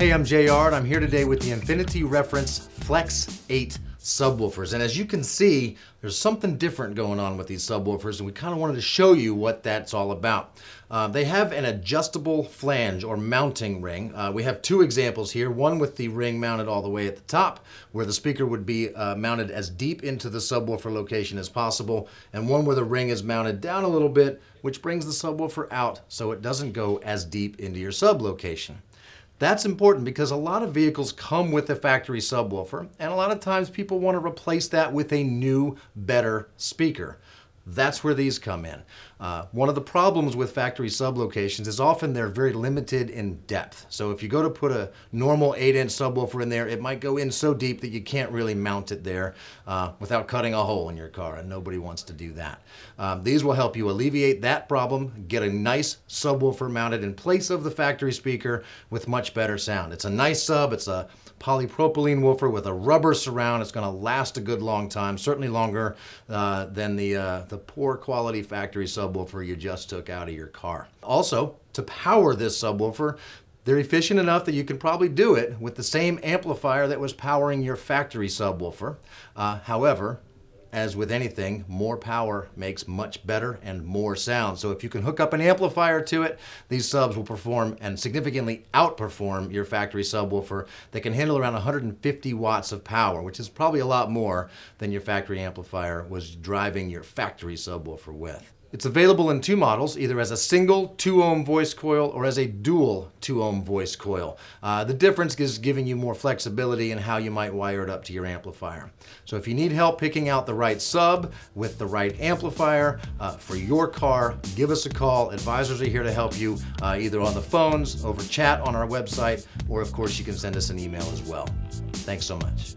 Hey, I'm JR and I'm here today with the Infinity Reference Flex 8 subwoofers. And as you can see, there's something different going on with these subwoofers, and we kind of wanted to show you what that's all about. They have an adjustable flange or mounting ring. We have two examples here, one with the ring mounted all the way at the top, where the speaker would be mounted as deep into the subwoofer location as possible, and one where the ring is mounted down a little bit, which brings the subwoofer out so it doesn't go as deep into your sub location. That's important because a lot of vehicles come with a factory subwoofer, and a lot of times people want to replace that with a new, better speaker. That's where these come in. One of the problems with factory sub locations is often they're very limited in depth. So if you go to put a normal 8-inch subwoofer in there, it might go in so deep that you can't really mount it there without cutting a hole in your car, and nobody wants to do that. These will help you alleviate that problem, get a nice subwoofer mounted in place of the factory speaker with much better sound. It's a nice sub. It's a polypropylene woofer with a rubber surround. It's going to last a good long time, certainly longer than the poor quality factory subwoofer you just took out of your car. Also, to power this subwoofer, they're efficient enough that you can probably do it with the same amplifier that was powering your factory subwoofer. However, as with anything, more power makes much better and more sound. So if you can hook up an amplifier to it, these subs will perform and significantly outperform your factory subwoofer that can handle around 150 watts of power, which is probably a lot more than your factory amplifier was driving your factory subwoofer with. It's available in two models, either as a single 2-ohm voice coil or as a dual 2-ohm voice coil. The difference is giving you more flexibility in how you might wire it up to your amplifier. So if you need help picking out the right sub with the right amplifier for your car, give us a call. Advisors are here to help you either on the phones, over chat on our website, or of course you can send us an email as well. Thanks so much.